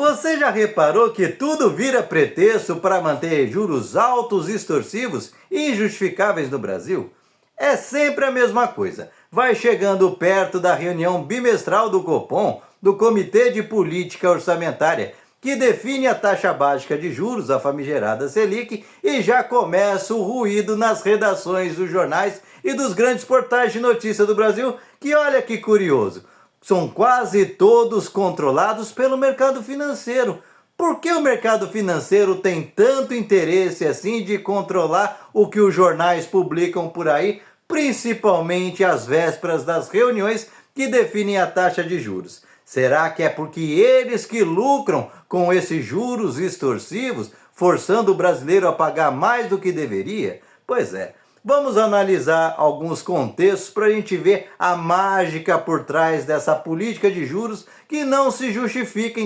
Você já reparou que tudo vira pretexto para manter juros altos, extorsivos e injustificáveis no Brasil? É sempre a mesma coisa. Vai chegando perto da reunião bimestral do Copom, do Comitê de Política Orçamentária, que define a taxa básica de juros, a famigerada Selic, e já começa o ruído nas redações dos jornais e dos grandes portais de notícia do Brasil, que olha que curioso, são quase todos controlados pelo mercado financeiro. Por que o mercado financeiro tem tanto interesse assim de controlar o que os jornais publicam por aí, principalmente às vésperas das reuniões que definem a taxa de juros? Será que é porque eles que lucram com esses juros extorsivos, forçando o brasileiro a pagar mais do que deveria? Pois é. Vamos analisar alguns contextos para a gente ver a mágica por trás dessa política de juros que não se justifica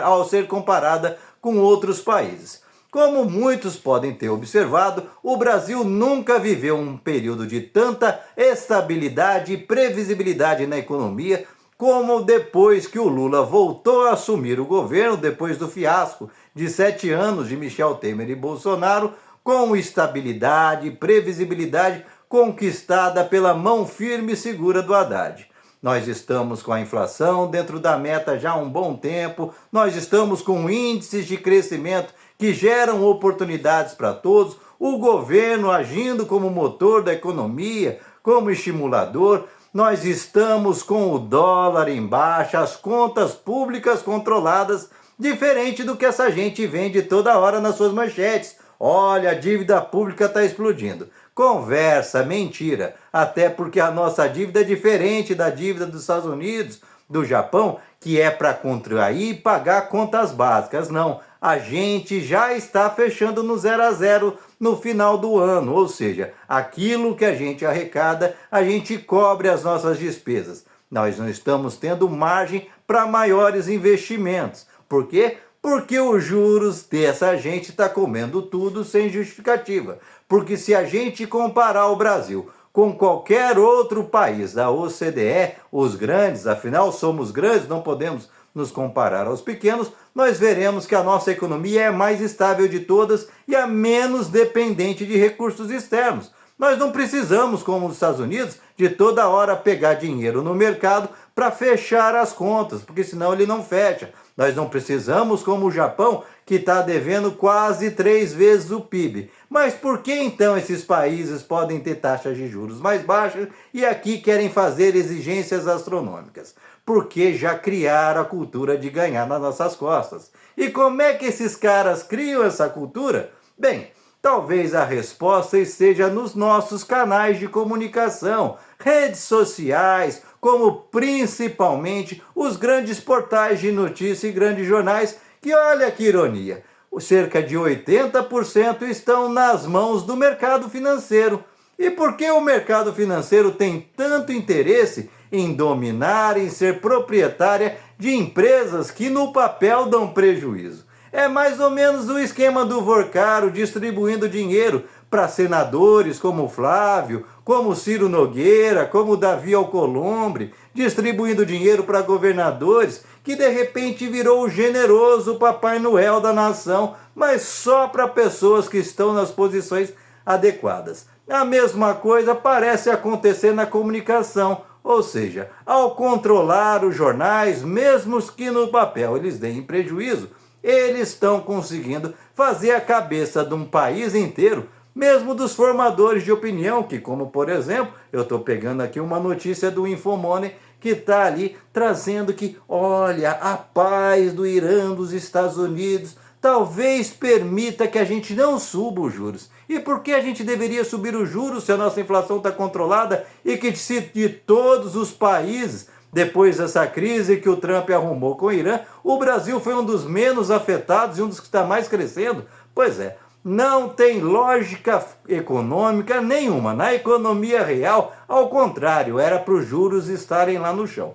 ao ser comparada com outros países. Como muitos podem ter observado, o Brasil nunca viveu um período de tanta estabilidade e previsibilidade na economia como depois que o Lula voltou a assumir o governo, depois do fiasco de 7 anos de Michel Temer e Bolsonaro, com estabilidade e previsibilidade conquistada pela mão firme e segura do Haddad. Nós estamos com a inflação dentro da meta já há um bom tempo, nós estamos com índices de crescimento que geram oportunidades para todos, o governo agindo como motor da economia, como estimulador, nós estamos com o dólar em baixa, as contas públicas controladas, diferente do que essa gente vende toda hora nas suas manchetes. Olha, a dívida pública está explodindo. Conversa, mentira. Até porque a nossa dívida é diferente da dívida dos Estados Unidos, do Japão, que é para contrair e pagar contas básicas. Não, a gente já está fechando no 0 a 0 no final do ano. Ou seja, aquilo que a gente arrecada, a gente cobre as nossas despesas. Nós não estamos tendo margem para maiores investimentos. Por quê? Porque os juros dessa gente está comendo tudo sem justificativa. Porque se a gente comparar o Brasil com qualquer outro país da OCDE, os grandes, afinal somos grandes, não podemos nos comparar aos pequenos, nós veremos que a nossa economia é a mais estável de todas e a menos dependente de recursos externos. Nós não precisamos, como os Estados Unidos, de toda hora pegar dinheiro no mercado para fechar as contas, porque senão ele não fecha. Nós não precisamos, como o Japão, que está devendo quase 3 vezes o PIB. Mas por que então esses países podem ter taxas de juros mais baixas e aqui querem fazer exigências astronômicas? Porque já criaram a cultura de ganhar nas nossas costas. E como é que esses caras criam essa cultura? Bem, talvez a resposta esteja nos nossos canais de comunicação, redes sociais, como principalmente os grandes portais de notícia e grandes jornais, que olha que ironia, cerca de 80% estão nas mãos do mercado financeiro. E por que o mercado financeiro tem tanto interesse em dominar, em ser proprietária de empresas que no papel dão prejuízo? É mais ou menos o esquema do Vorcaro distribuindo dinheiro para senadores como Flávio, como Ciro Nogueira, como Davi Alcolumbre, distribuindo dinheiro para governadores, que de repente virou o generoso Papai Noel da nação, mas só para pessoas que estão nas posições adequadas. A mesma coisa parece acontecer na comunicação, ou seja, ao controlar os jornais, mesmo que no papel eles deem prejuízo, eles estão conseguindo fazer a cabeça de um país inteiro, mesmo dos formadores de opinião, que como por exemplo, eu estou pegando aqui uma notícia do Infomoney, que está ali trazendo que, olha, a paz do Irã, dos Estados Unidos, talvez permita que a gente não suba os juros. E por que a gente deveria subir os juros se a nossa inflação está controlada e que de todos os países, depois dessa crise que o Trump arrumou com o Irã, o Brasil foi um dos menos afetados e um dos que está mais crescendo? Pois é, não tem lógica econômica nenhuma. Na economia real, ao contrário, era para os juros estarem lá no chão.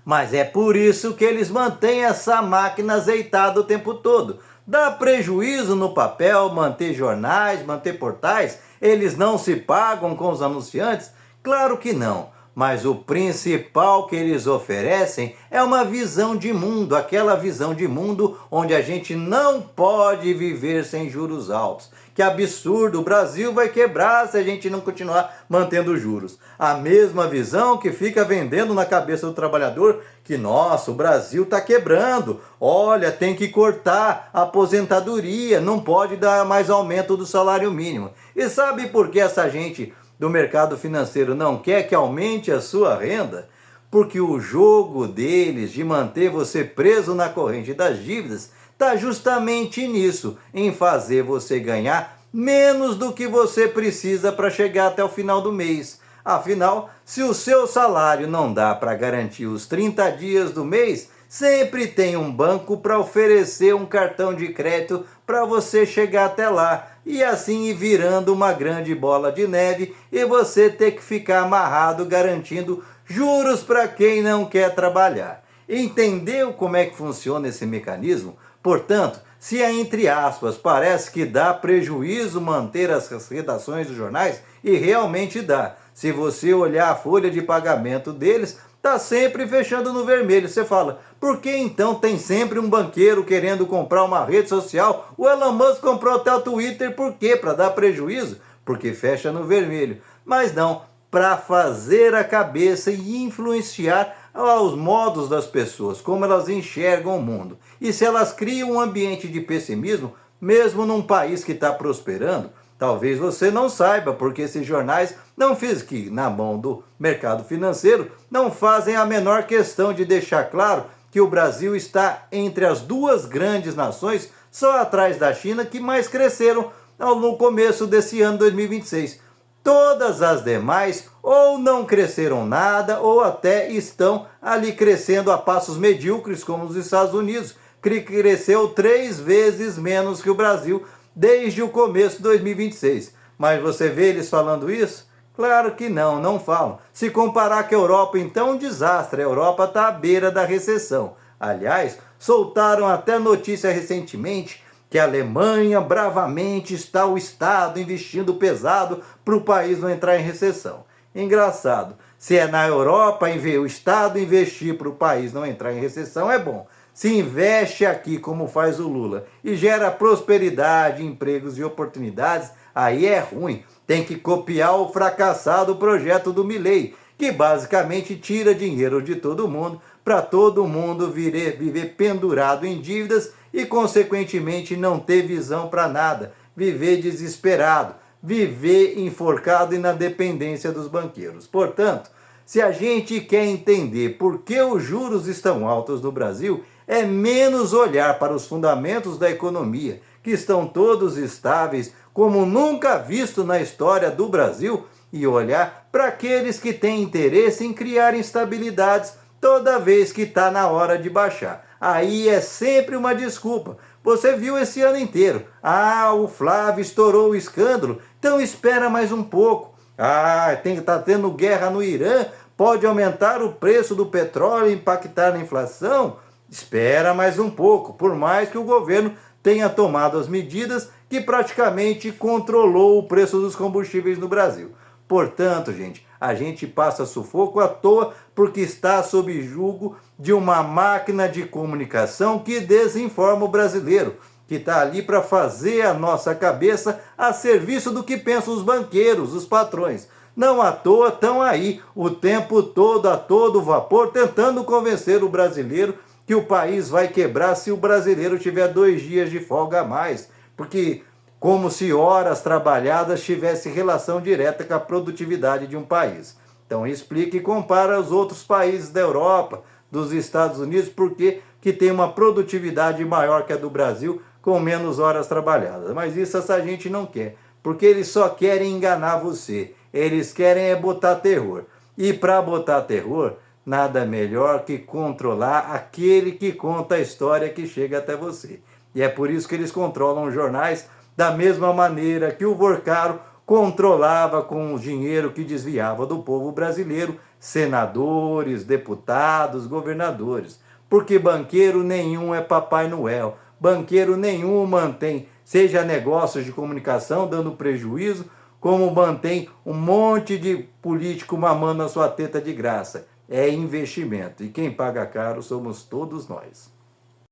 Mas é por isso que eles mantêm essa máquina azeitada o tempo todo. Dá prejuízo no papel manter jornais, manter portais? Eles não se pagam com os anunciantes? Claro que não. mas o principal que eles oferecem é uma visão de mundo, aquela visão de mundo onde a gente não pode viver sem juros altos. Que absurdo, o Brasil vai quebrar se a gente não continuar mantendo juros. A mesma visão que fica vendendo na cabeça do trabalhador que, nossa, o Brasil está quebrando, olha, tem que cortar a aposentadoria, não pode dar mais aumento do salário mínimo. E sabe por que essa gente do mercado financeiro não quer que aumente a sua renda? Porque o jogo deles de manter você preso na corrente das dívidas está justamente nisso, em fazer você ganhar menos do que você precisa para chegar até o final do mês. Afinal, se o seu salário não dá para garantir os 30 dias do mês, sempre tem um banco para oferecer um cartão de crédito para você chegar até lá e assim ir virando uma grande bola de neve e você ter que ficar amarrado garantindo juros para quem não quer trabalhar. Entendeu como é que funciona esse mecanismo? Portanto, se entre aspas parece que dá prejuízo manter as redações dos jornais, e realmente dá. Se você olhar a folha de pagamento deles, está sempre fechando no vermelho. Você fala, por que então tem sempre um banqueiro querendo comprar uma rede social? O Elon Musk comprou até o Twitter, por quê? Para dar prejuízo? Porque fecha no vermelho. Mas não, para fazer a cabeça e influenciar aos modos das pessoas, como elas enxergam o mundo. E se elas criam um ambiente de pessimismo, mesmo num país que está prosperando, talvez você não saiba, porque esses jornais não fizem que, na mão do mercado financeiro, não fazem a menor questão de deixar claro que o Brasil está entre as duas grandes nações, só atrás da China, que mais cresceram no começo desse ano 2026. Todas as demais ou não cresceram nada ou até estão ali crescendo a passos medíocres, como os Estados Unidos, que cresceu 3 vezes menos que o Brasil desde o começo de 2026. Mas você vê eles falando isso? Claro que não, não falam. Se comparar com a Europa, então é um desastre. A Europa está à beira da recessão. Aliás, soltaram até notícia recentemente que a Alemanha bravamente está o Estado investindo pesado para o país não entrar em recessão. Engraçado, se é na Europa o Estado investir para o país não entrar em recessão é bom. Se investe aqui como faz o Lula e gera prosperidade, empregos e oportunidades, aí é ruim. Tem que copiar o fracassado projeto do Milei, que basicamente tira dinheiro de todo mundo para todo mundo viver pendurado em dívidas e, consequentemente, não ter visão para nada, viver desesperado, viver enforcado e na dependência dos banqueiros. Portanto, se a gente quer entender por que os juros estão altos no Brasil, é menos olhar para os fundamentos da economia, que estão todos estáveis, como nunca visto na história do Brasil, e olhar para aqueles que têm interesse em criar instabilidades toda vez que está na hora de baixar. Aí é sempre uma desculpa. Você viu esse ano inteiro. Ah, o Flávio estourou o escândalo, então espera mais um pouco. Ah, tá tendo guerra no Irã, pode aumentar o preço do petróleo e impactar na inflação? Espera mais um pouco, por mais que o governo tenha tomado as medidas que praticamente controlou o preço dos combustíveis no Brasil. Portanto, a gente passa sufoco à toa porque está sob julgo de uma máquina de comunicação que desinforma o brasileiro, que está ali para fazer a nossa cabeça a serviço do que pensam os banqueiros, os patrões. Não à toa estão aí o tempo todo, a todo vapor, tentando convencer o brasileiro que o país vai quebrar se o brasileiro tiver 2 dias de folga a mais, porque como se horas trabalhadas tivesse relação direta com a produtividade de um país. Então explica e compara os outros países da Europa, dos Estados Unidos, porque que tem uma produtividade maior que a do Brasil, com menos horas trabalhadas. Mas isso essa gente não quer, porque eles só querem enganar você. Eles querem é botar terror. E para botar terror, nada melhor que controlar aquele que conta a história que chega até você. E é por isso que eles controlam os jornais da mesma maneira que o Vorcaro controlava com o dinheiro que desviava do povo brasileiro, senadores, deputados, governadores. Porque banqueiro nenhum é Papai Noel, banqueiro nenhum mantém, seja negócios de comunicação dando prejuízo, como mantém um monte de político mamando a sua teta de graça. É investimento. E quem paga caro somos todos nós.